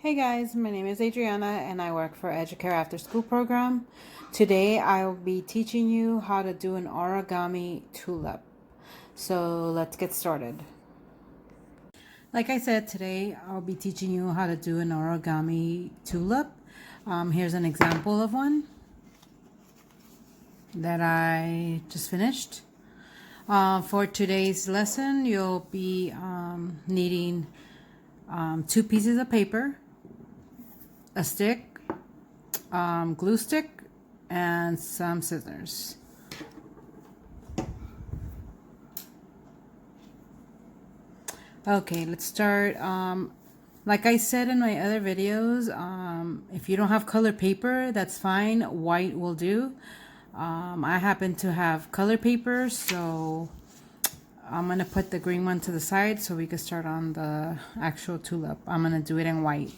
Hey guys, my name is Adriana and I work for Educare After School Program. Today I will be teaching you how to do an origami tulip. So let's get started. Like I said, today I'll be teaching you how to do an origami tulip. Here's an example of one that I just finished. For today's lesson, you'll be needing 2 pieces of paper, a stick, glue stick, and some scissors. Okay, let's start. Like I said in my other videos, if you don't have color paper, that's fine. White will do. I happen to have color paper, so I'm going to put the green one to the side so we can start on the actual tulip. I'm going to do it in white.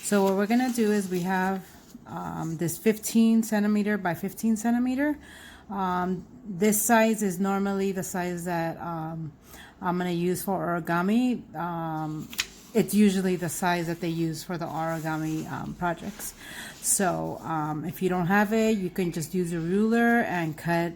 So what we're going to do is we have this 15 centimeter by 15 centimeter. This size is normally the size that I'm going to use for origami. It's usually the size that they use for the origami projects. So if you don't have it, you can just use a ruler and cut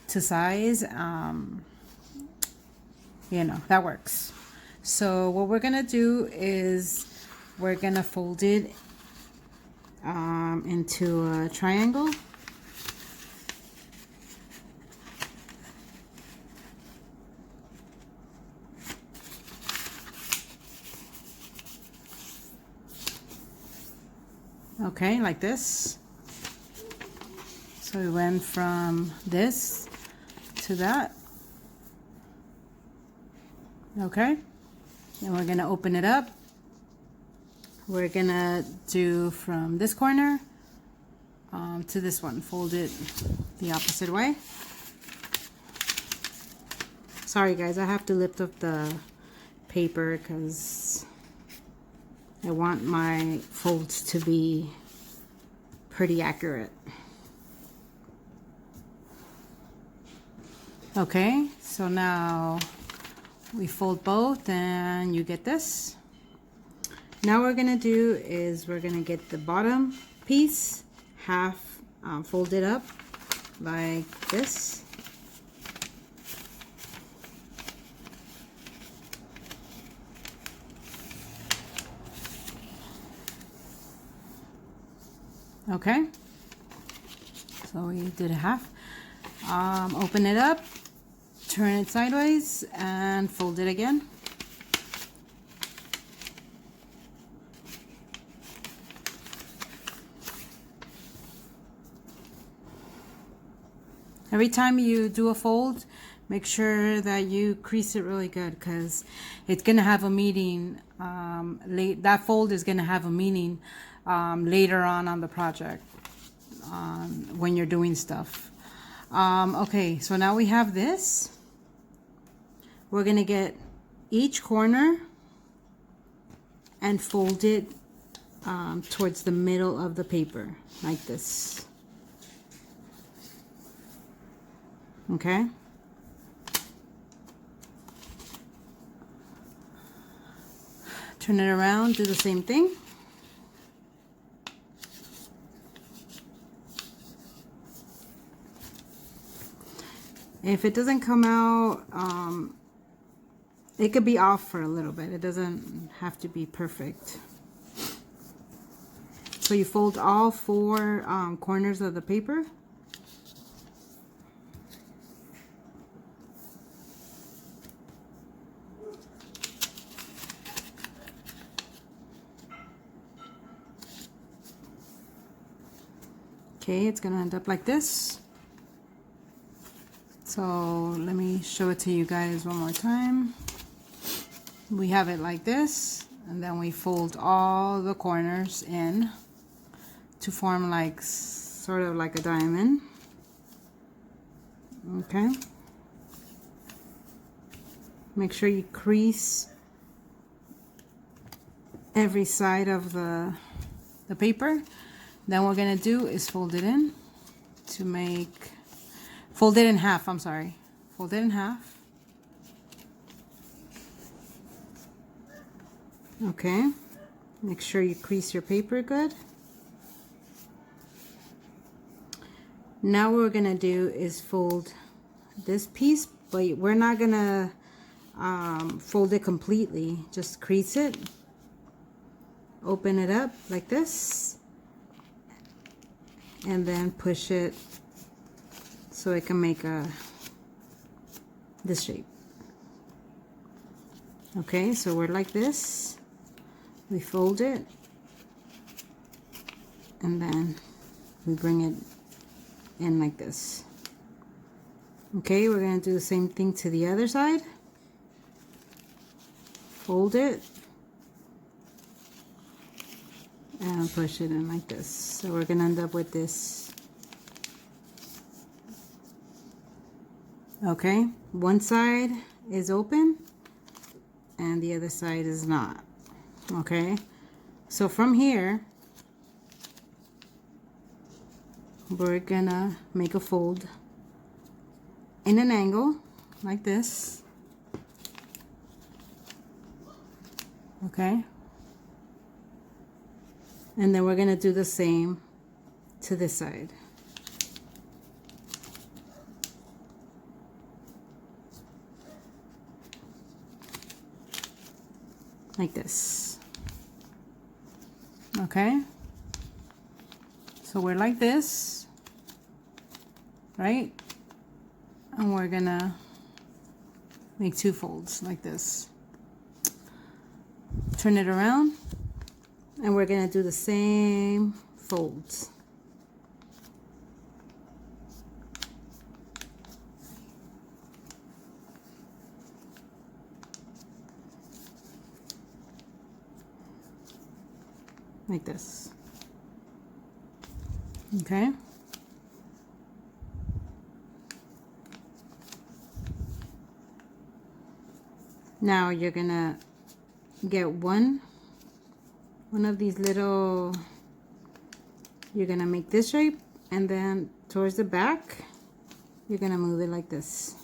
to size. That works. So what we're going to do is we're going to fold it into a triangle. Okay, like this. So we went from this to that. Okay, and we're going to open it up. We're going to do from this corner to this one. Fold it the opposite way. Sorry guys, I have to lift up the paper because I want my folds to be pretty accurate. Okay, so now we fold both and you get this. Now what we're going to do is we're going to get the bottom piece half folded up like this. Okay, so we did a half. Open it up, turn it sideways, and fold it again. Every time you do a fold, make sure that you crease it really good because it's going to have a meaning. That fold is going to have a meaning later on the project when you're doing stuff. Okay, so now we have this. We're going to get each corner and fold it towards the middle of the paper like this. Okay. Turn it around, do the same thing. If it doesn't come out, it could be off for a little bit. It doesn't have to be perfect. So you fold all 4 corners of the paper. Okay, it's gonna end up like this. So let me show it to you guys one more time. We have it like this, and then we fold all the corners in to form like sort of like a diamond. Okay. Make sure you crease every side of the paper. Then what we're going to do is fold it in to make, fold it in half, I'm sorry. Fold it in half. Okay. Make sure you crease your paper good. Now what we're gonna do is fold this piece, but we're not gonna fold it completely. Just crease it, open it up like this, and then push it so it can make this shape. Okay, so we're like this. We fold it, and then we bring it in like this. Okay, we're going to do the same thing to the other side. Fold it and push it in like this. So we're going to end up with this. Okay, one side is open and the other side is not. Okay, so from here we're gonna make a fold in an angle like this. Okay, and then we're gonna do the same to this side. Like this. Okay, so we're like this, right? And we're gonna make two folds like this. Turn it around, and we're gonna do the same folds. Like this. Okay. Now you're gonna get one of these little, you're gonna make this shape, and then towards the back you're gonna move it like this,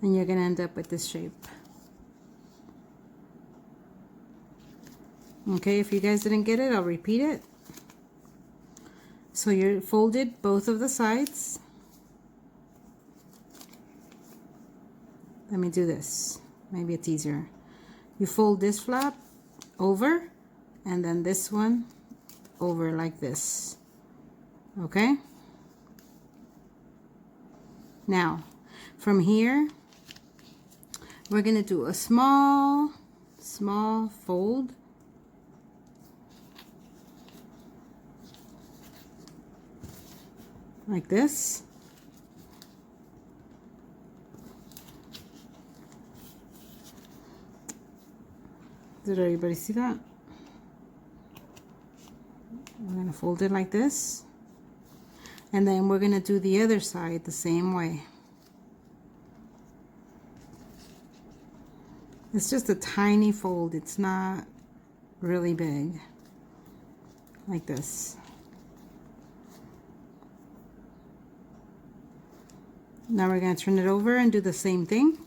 and you're gonna end up with this shape. Okay, if you guys didn't get it, I'll repeat it. So you're folded both of the sides. Let me do this. Maybe it's easier. You fold this flap over, and then this one over like this. Okay? Now, from here, we're gonna do a small fold. Like this. Did everybody see that? We're going to fold it like this. And then we're going to do the other side the same way. It's just a tiny fold. It's not really big. Like this. Now we're going to turn it over and do the same thing.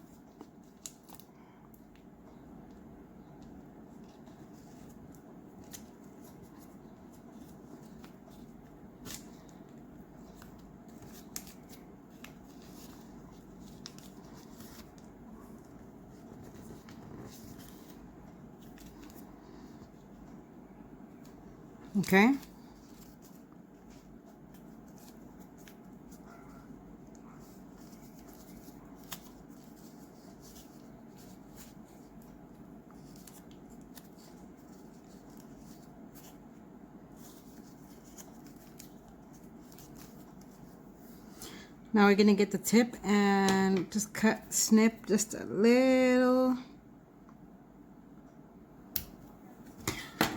Okay. Now we're gonna get the tip and just snip just a little,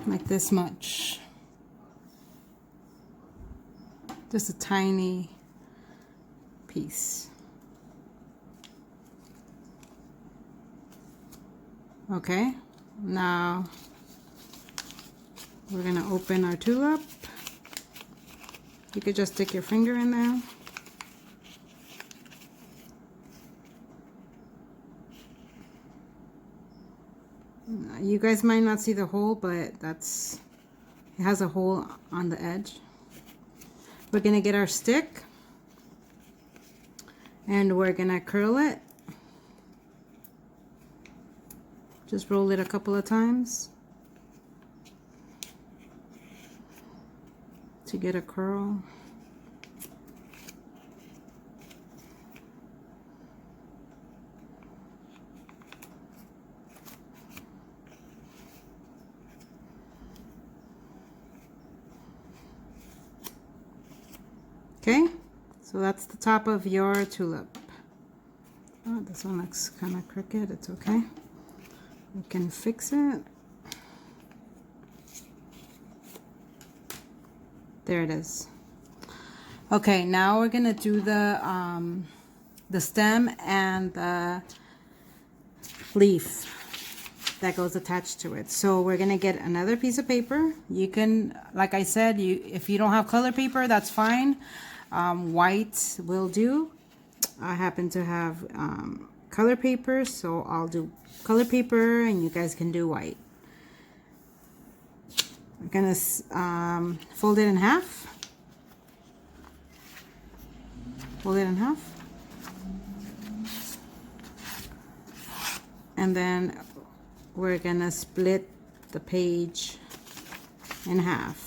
like this much. Just a tiny piece. Okay, now we're gonna open our tulip. You could just stick your finger in there. You guys might not see the hole, but it has a hole on the edge. We're gonna get our stick and we're gonna curl it. Just roll it a couple of times to get a curl. Okay, so that's the top of your tulip. Oh, this one looks kind of crooked. It's okay. We can fix it. There it is. Okay, now we're gonna do the stem and the leaf that goes attached to it. So we're gonna get another piece of paper. You can, like I said, if you don't have color paper, that's fine. White will do. I happen to have color paper, so I'll do color paper and you guys can do white. I'm gonna fold it in half. Fold it in half. And then we're gonna split the page in half.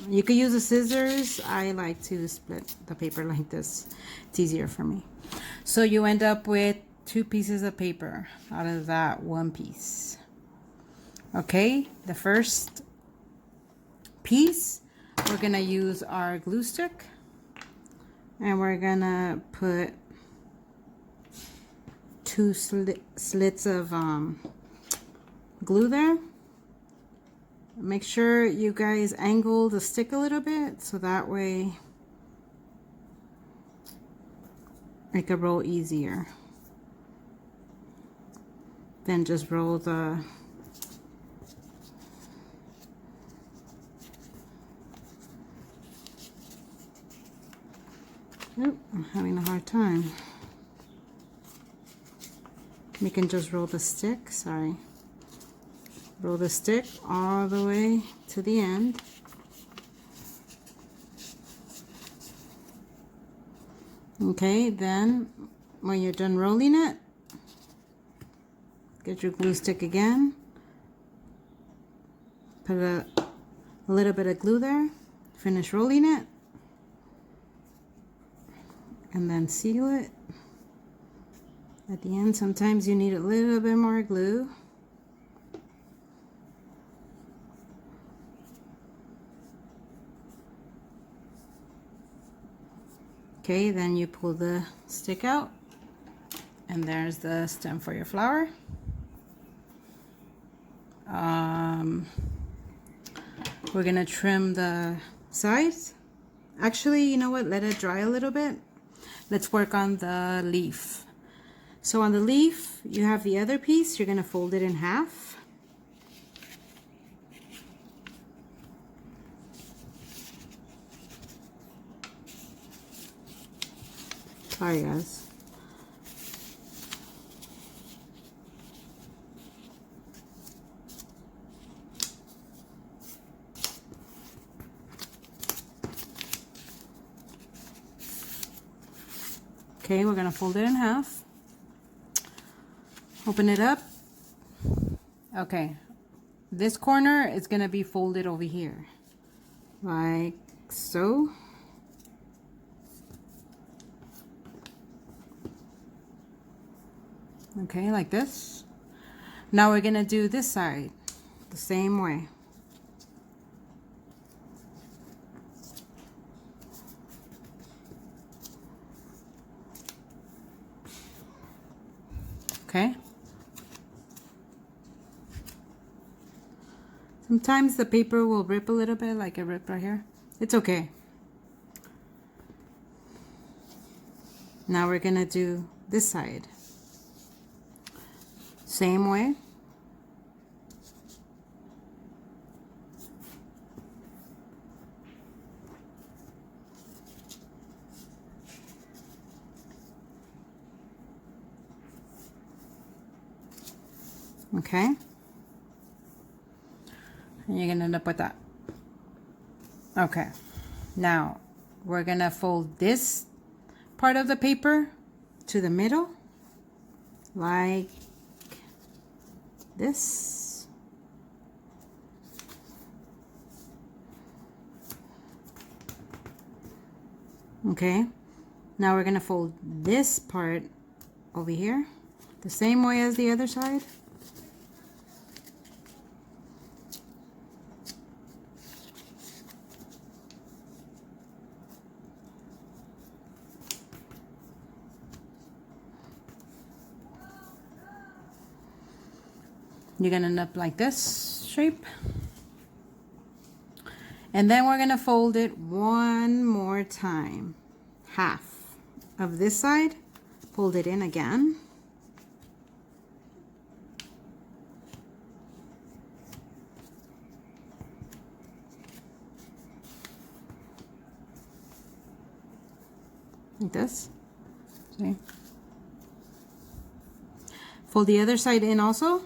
You could use the scissors. I like to split the paper like this. It's easier for me. So you end up with 2 pieces of paper out of that one piece. Okay, the first piece, we're gonna use our glue stick and we're gonna put 2 slits of glue there. Make sure you guys angle the stick a little bit so that way it can roll easier than just roll the Oop, I'm having a hard time. We can just roll the stick, sorry. Roll the stick all the way to the end. Okay, then when you're done rolling it, get your glue stick again. Put a little bit of glue there. Finish rolling it. And then seal it. At the end, sometimes you need a little bit more glue. Okay, then you pull the stick out and there's the stem for your flower. We're gonna trim the sides. Actually, you know what? Let it dry a little bit. Let's work on the leaf. So on the leaf, you have the other piece. You're gonna fold it in half. Sorry, guys. Okay, we're gonna fold it in half. Open it up. Okay, this corner is gonna be folded over here, like so. Okay, like this. Now we're gonna do this side the same way. Okay. Sometimes the paper will rip a little bit, like it ripped right here. It's okay. Now we're gonna do this side. Same way. Okay. And you're gonna end up with that. Okay, now we're gonna fold this part of the paper to the middle like this. Okay, now we're gonna fold this part over here the same way as the other side. You're gonna end up like this shape. And then we're gonna fold it one more time. Half of this side, fold it in again. Like this. See? Fold the other side in also.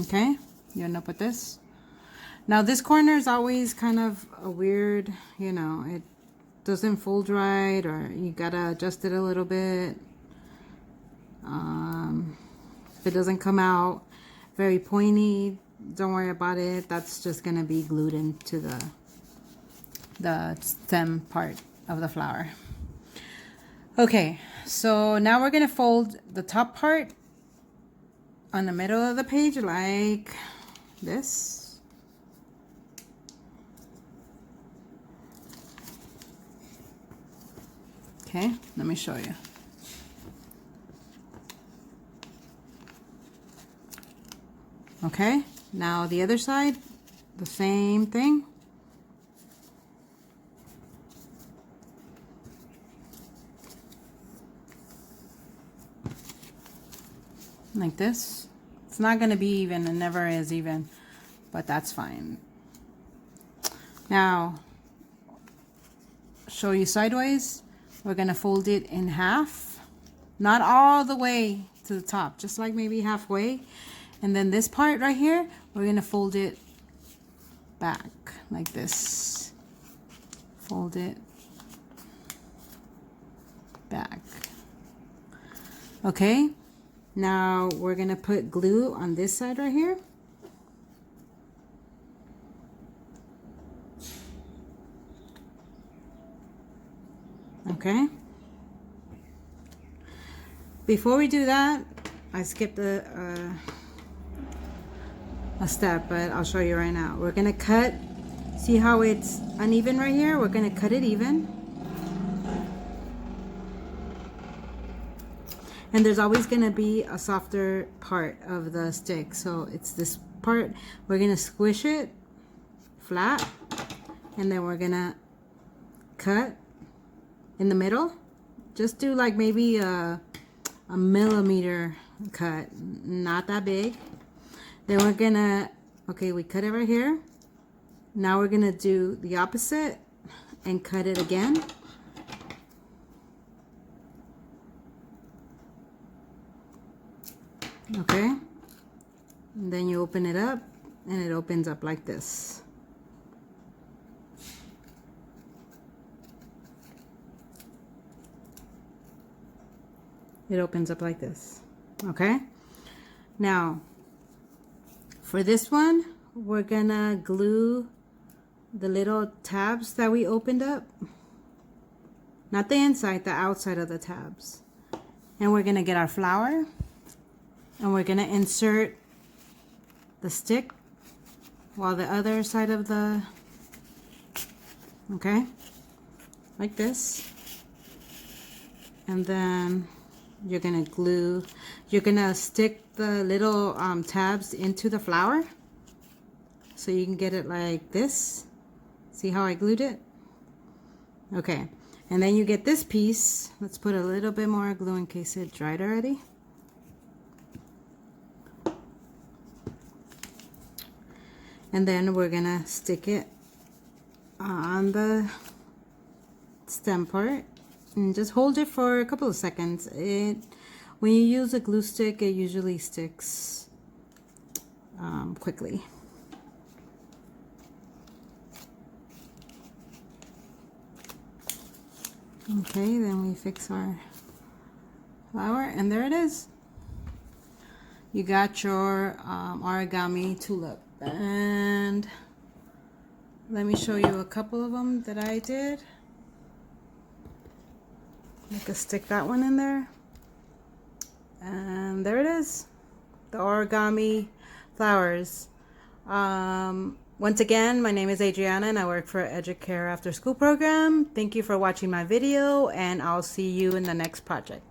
Okay, you end up with this. Now this corner is always kind of a weird, you know, it doesn't fold right, or you gotta adjust it a little bit. If it doesn't come out very pointy, don't worry about it. That's just gonna be glued into the stem part of the flower. Okay, so now we're gonna fold the top part on the middle of the page like this. Okay, let me show you. Okay, now the other side, the same thing. Like this. It's not going to be even, and never is even, but that's fine. Now, show you sideways. We're going to fold it in half, not all the way to the top, just like maybe halfway. And then this part right here, we're going to fold it back like this. Fold it back. Okay. Now we're gonna put glue on this side right here. Okay. Before we do that, I skipped a step, but I'll show you right now. We're gonna cut, see how it's uneven right here? We're gonna cut it even. And there's always going to be a softer part of the stick. So it's this part. We're going to squish it flat. And then we're going to cut in the middle. Just do like maybe a millimeter cut. Not that big. Then we're going to, okay, we cut it right here. Now we're going to do the opposite and cut it again. Okay, and then you open it up and it opens up like this. It opens up like this. Okay, now for this one we're gonna glue the little tabs that we opened up, not the inside, the outside of the tabs. And we're gonna get our flower. And we're going to insert the stick while the other side of the, okay, like this. And then you're going to glue, you're going to stick the little tabs into the flower. So you can get it like this. See how I glued it? Okay. And then you get this piece. Let's put a little bit more glue in case it dried already. And then we're gonna stick it on the stem part and just hold it for a couple of seconds. When you use a glue stick, it usually sticks quickly. Okay, then we fix our flower, and there it is. You got your origami tulip. And let me show you a couple of them that I did. I could stick that one in there. And there it is, the origami flowers. Once again, my name is Adriana and I work for Educare After School Program. Thank you for watching my video, and I'll see you in the next project.